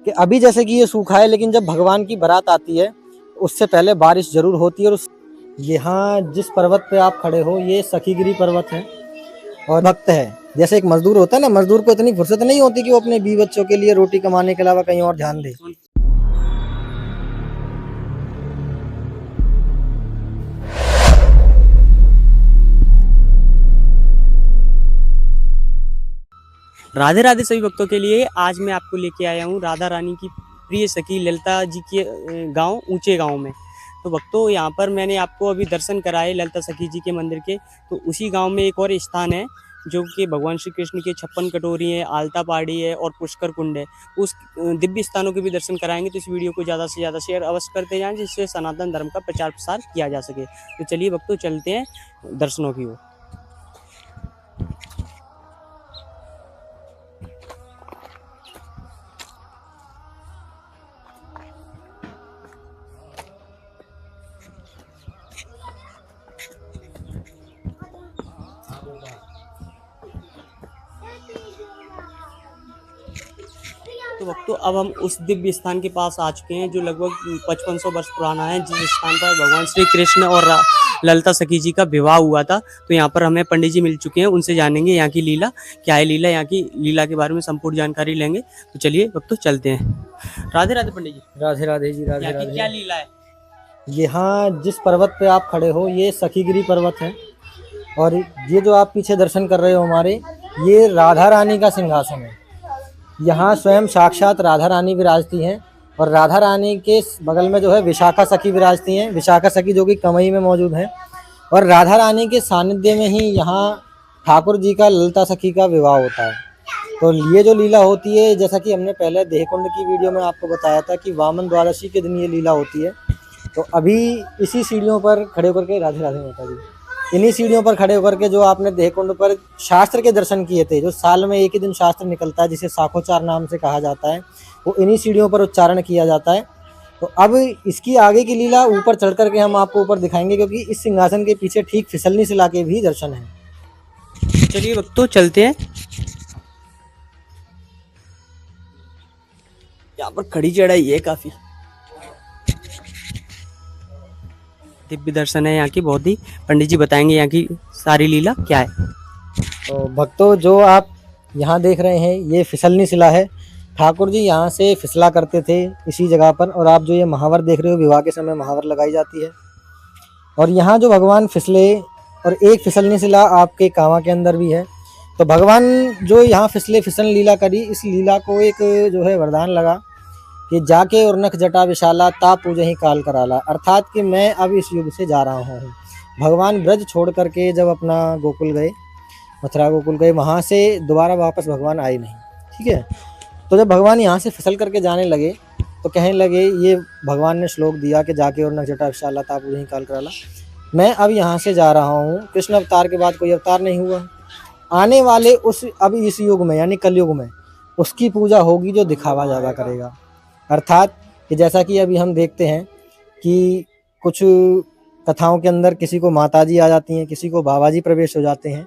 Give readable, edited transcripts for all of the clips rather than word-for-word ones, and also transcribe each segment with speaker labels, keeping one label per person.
Speaker 1: कि अभी जैसे कि ये सूखा है, लेकिन जब भगवान की बारात आती है उससे पहले बारिश जरूर होती है। और यहाँ जिस पर्वत पे आप खड़े हो ये सखीगिरी पर्वत है और भक्त है। जैसे एक मजदूर होता है ना, मजदूर को इतनी फुर्सत नहीं होती कि वो अपने बीवी बच्चों के लिए रोटी कमाने के अलावा कहीं और ध्यान दे।
Speaker 2: राधे राधे सभी भक्तों के लिए आज मैं आपको लेके आया हूँ राधा रानी की प्रिय सखी ललिता जी के गांव ऊंचे गांव में। तो भक्तों यहाँ पर मैंने आपको अभी दर्शन कराए ललिता सखी जी के मंदिर के। तो उसी गांव में एक और स्थान है जो कि भगवान श्री कृष्ण के 56 कटोरी है, आलता पहाड़ी है और पुष्कर कुंड है। उस दिव्य स्थानों के भी दर्शन कराएंगे। तो इस वीडियो को ज़्यादा से ज़्यादा शेयर अवश्य करते जाएं जिससे सनातन धर्म का प्रचार प्रसार किया जा सके। तो चलिए भक्तों चलते हैं दर्शनों की ओर। तो भक्तों अब हम उस दिव्य स्थान के पास आ चुके हैं जो लगभग 5500 वर्ष पुराना है, जिस स्थान पर भगवान श्री कृष्ण और ललिता सखी जी का विवाह हुआ था। तो यहाँ पर हमें पंडित जी मिल चुके हैं, उनसे जानेंगे यहाँ की लीला क्या है, लीला यहाँ की लीला के बारे में संपूर्ण जानकारी लेंगे। तो चलिए भक्तों चलते हैं। राधे राधे पंडित जी।
Speaker 1: राधे राधे जी, राधे राधे।
Speaker 2: क्या लीला है?
Speaker 1: यहाँ जिस पर्वत पे आप खड़े हो ये सखीगिरी पर्वत है और ये जो आप पीछे दर्शन कर रहे हो हमारे, ये राधा रानी का सिंहासन है। यहाँ स्वयं साक्षात राधा रानी विराजती हैं और राधा रानी के बगल में जो है विशाखा सखी विराजती हैं। विशाखा सखी जो कि कमई में मौजूद हैं और राधा रानी के सानिध्य में ही यहाँ ठाकुर जी का ललिता सखी का विवाह होता है। तो ये जो लीला होती है, जैसा कि हमने पहले देहकुंड की वीडियो में आपको बताया था कि वामन द्वादशी के दिन ये लीला होती है। तो अभी इसी सीढ़ियों पर खड़े होकर के, राधे राधे माता जी, इन्हीं सीढ़ियों पर खड़े होकर के जो आपने देहकुंड पर शास्त्र के दर्शन किए थे, जो साल में एक ही दिन शास्त्र निकलता है जिसे साखोचार नाम से कहा जाता है, वो इन्हीं सीढ़ियों पर उच्चारण किया जाता है। तो अब इसकी आगे की लीला ऊपर चढ़ करके हम आपको ऊपर दिखाएंगे, क्योंकि इस सिंहासन के पीछे ठीक फिसलनी शिला के भी दर्शन है।
Speaker 2: चलिए भक्तों चलते हैं। यहाँ पर खड़ी चढ़ाई है, काफी दिव्य दर्शन है यहाँ की। बहुत ही पंडित जी बताएंगे यहाँ की सारी लीला क्या है।
Speaker 1: तो भक्तों जो आप यहाँ देख रहे हैं ये फिसलनी शिला है। ठाकुर जी यहाँ से फिसला करते थे इसी जगह पर। और आप जो ये महावर देख रहे हो, विवाह के समय महावर लगाई जाती है। और यहाँ जो भगवान फिसले, और एक फिसलनी शिला आपके कांवा के अंदर भी है। तो भगवान जो यहाँ फिसले, फिसल लीला करी, इस लीला को एक जो है वरदान लगा कि जाके और नख जटा विशाला ता पूजे ही काल कराला। अर्थात कि मैं अब इस युग से जा रहा हूँ। भगवान ब्रज छोड़ करके जब अपना गोकुल गए, मथुरा गोकुल गए, वहाँ से दोबारा वापस भगवान आए नहीं। ठीक है। तो जब भगवान यहाँ से फिसल करके जाने लगे तो कहने लगे, ये भगवान ने श्लोक दिया कि जाके और नख जटा विशाला ता पूजे ही काल कराला, मैं अब यहाँ से जा रहा हूँ। कृष्ण अवतार के बाद कोई अवतार नहीं हुआ। आने वाले उस अब इस युग में यानी कलयुग में उसकी पूजा होगी जो दिखावा ज़्यादा करेगा। अर्थात कि जैसा कि अभी हम देखते हैं कि कुछ कथाओं के अंदर किसी को माताजी आ जाती हैं, किसी को बाबाजी प्रवेश हो जाते हैं।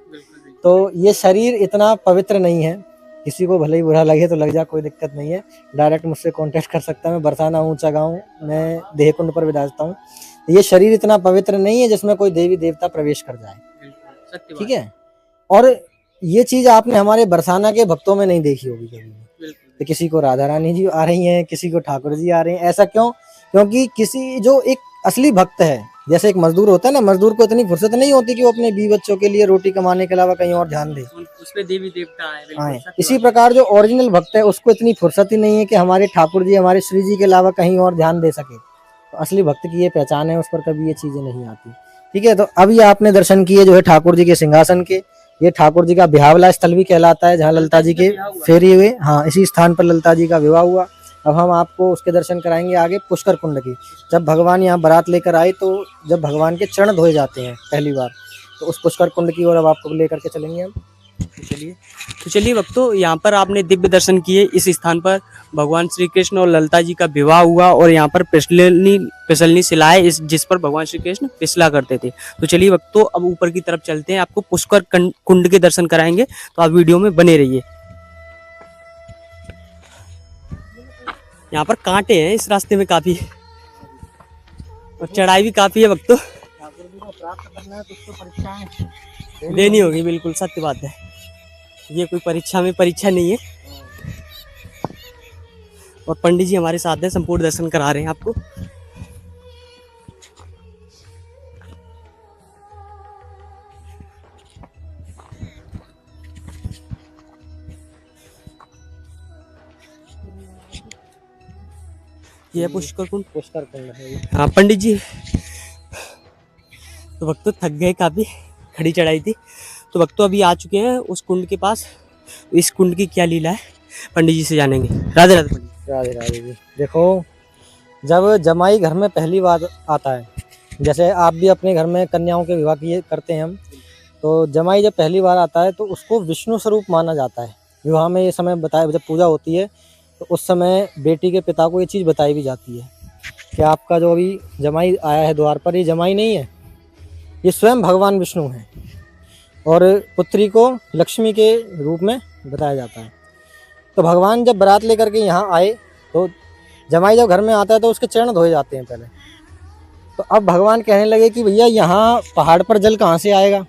Speaker 1: तो ये शरीर इतना पवित्र नहीं है। किसी को भले ही बुरा लगे तो लग जा, कोई दिक्कत नहीं है। डायरेक्ट मुझसे कांटेक्ट कर सकता है। मैं बरसाना ऊंचा गाँव, मैं देहकुंड पर विराजता हूँ। ये शरीर इतना पवित्र नहीं है जिसमें कोई देवी देवता प्रवेश कर जाए। ठीक है। और ये चीज़ आपने हमारे बरसाना के भक्तों में नहीं देखी होगी कभी। तो किसी को राधा रानी जी आ रही हैं, किसी को ठाकुर जी आ रहे हैं। ऐसा क्यों? क्योंकि किसी जो एक असली भक्त है, जैसे एक मजदूर होता है ना, मजदूर को इतनी फुर्सत नहीं होती कि वो अपने बीवी बच्चों के लिए रोटी कमाने के अलावा कहीं और ध्यान दे।
Speaker 2: उसमें देवी देवता है।
Speaker 1: इसी प्रकार जो ओरिजिनल भक्त है उसको इतनी फुर्सत ही नहीं है कि हमारे ठाकुर जी, हमारे श्री जी के अलावा कहीं और ध्यान दे सके। तो असली भक्त की ये पहचान है, उस पर कभी ये चीजें नहीं आती। ठीक है। तो अभी आपने दर्शन किए जो है ठाकुर जी के सिंहासन के। ये ठाकुर जी का ब्याहवला स्थल भी कहलाता है, जहाँ ललिता जी के फेरे हुए। हाँ, इसी स्थान पर ललिता जी का विवाह हुआ। अब हम आपको उसके दर्शन कराएंगे आगे पुष्कर कुंड के। जब भगवान यहाँ बारात लेकर आए, तो जब भगवान के चरण धोए जाते हैं पहली बार, तो उस पुष्कर कुंड की ओर अब आपको लेकर के चलेंगे हम।
Speaker 2: तो चलिए भक्तों, यहाँ पर आपने दिव्य दर्शन किए। इस स्थान पर भगवान श्री कृष्ण और ललिता जी का विवाह हुआ और यहाँ पर फिसलनी शिलाएं इस जिस पर भगवान श्री कृष्ण फिसला करते थे। तो चलिए भक्तों अब ऊपर की तरफ चलते हैं, आपको पुष्कर कुंड के दर्शन कराएंगे। तो आप वीडियो में बने रहिए। यहाँ पर कांटे हैं इस रास्ते में काफी, और चढ़ाई भी काफी है भक्तों।
Speaker 1: ठाकुर जी को प्राप्त करना है तो उसको परीक्षाएं
Speaker 2: देनी होगी, बिल्कुल सत्य बात है। ये कोई परीक्षा में परीक्षा नहीं है। और पंडित जी हमारे साथ हैं, संपूर्ण दर्शन करा रहे हैं आपको। ये है पुष्कर कुंड।
Speaker 1: पुष्कर कुंड है ये।
Speaker 2: हाँ पंडित जी, तो भक्तों थक गए, काफी खड़ी चढ़ाई थी। तो भक्तों अभी आ चुके हैं उस कुंड के पास। इस कुंड की क्या लीला है पंडित जी से जानेंगे। राधे राधे पंडित जी।
Speaker 1: राधे राधे जी। देखो, जब जमाई घर में पहली बार आता है, जैसे आप भी अपने घर में कन्याओं के विवाह किए करते हैं हम, तो जमाई जब पहली बार आता है तो उसको विष्णु स्वरूप माना जाता है। विवाह में ये समय बताया, जब पूजा होती है तो उस समय बेटी के पिता को ये चीज़ बताई भी जाती है कि आपका जो अभी जमाई आया है द्वार पर, ये जमाई नहीं है, ये स्वयं भगवान विष्णु हैं। और पुत्री को लक्ष्मी के रूप में बताया जाता है। तो भगवान जब बारात लेकर के यहाँ आए तो जमाई जब घर में आता है तो उसके चरण धोए जाते हैं पहले। तो अब भगवान कहने लगे कि भैया यहाँ पहाड़ पर जल कहाँ से आएगा।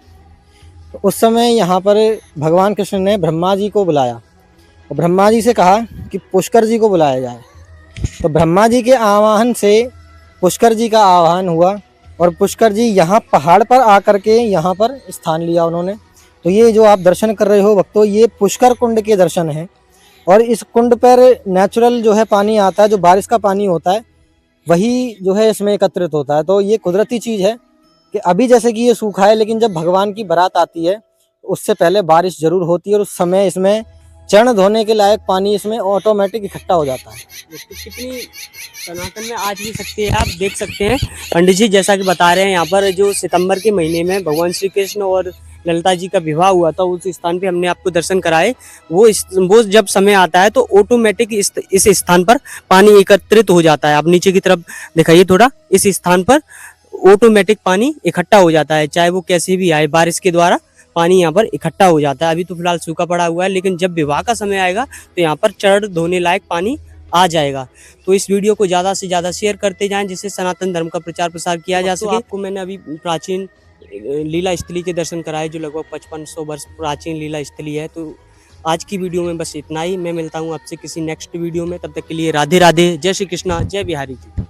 Speaker 1: तो उस समय यहाँ पर भगवान कृष्ण ने ब्रह्मा जी को बुलाया और ब्रह्मा जी से कहा कि पुष्कर जी को बुलाया जाए। तो ब्रह्मा जी के आवाहन से पुष्कर जी का आवाहन हुआ और पुष्कर जी यहाँ पहाड़ पर आकर के यहाँ पर स्थान लिया उन्होंने। तो ये जो आप दर्शन कर रहे हो भक्तों, ये पुष्कर कुंड के दर्शन हैं। और इस कुंड पर नेचुरल जो है पानी आता है, जो बारिश का पानी होता है वही जो है इसमें एकत्रित होता है। तो ये कुदरती चीज़ है कि अभी जैसे कि ये सूखा है, लेकिन जब भगवान की बारात आती है तो उससे पहले बारिश जरूर होती है और उस समय इसमें चरण धोने के लायक पानी इसमें ऑटोमेटिक इकट्ठा हो जाता है।
Speaker 2: कितनी सनातन में आज भी शक्ति है, आप देख सकते हैं। पंडित जी जैसा कि बता रहे हैं, यहाँ पर जो सितंबर के महीने में भगवान श्री कृष्ण और ललिता जी का विवाह हुआ था, उस स्थान पे हमने आपको दर्शन कराए। वो जब समय आता है तो ऑटोमेटिक इस स्थान पर पानी एकत्रित हो जाता है। आप नीचे की तरफ दिखाइए थोड़ा, इस स्थान पर ऑटोमेटिक पानी इकट्ठा हो जाता है, चाहे वो कैसे भी आए, बारिश के द्वारा पानी यहाँ पर इकट्ठा हो जाता है। अभी तो फिलहाल सूखा पड़ा हुआ है, लेकिन जब विवाह का समय आएगा तो यहाँ पर चरण धोने लायक पानी आ जाएगा। तो इस वीडियो को ज़्यादा से ज़्यादा शेयर करते जाएं, जिससे सनातन धर्म का प्रचार प्रसार किया जा सके। आपको मैंने अभी प्राचीन लीला स्थली के दर्शन कराए, जो लगभग 5500 वर्ष प्राचीन लीला स्थली है। तो आज की वीडियो में बस इतना ही। मैं मिलता हूँ आपसे किसी नेक्स्ट वीडियो में, तब तक के लिए राधे राधे, जय श्री कृष्णा, जय बिहारी जी।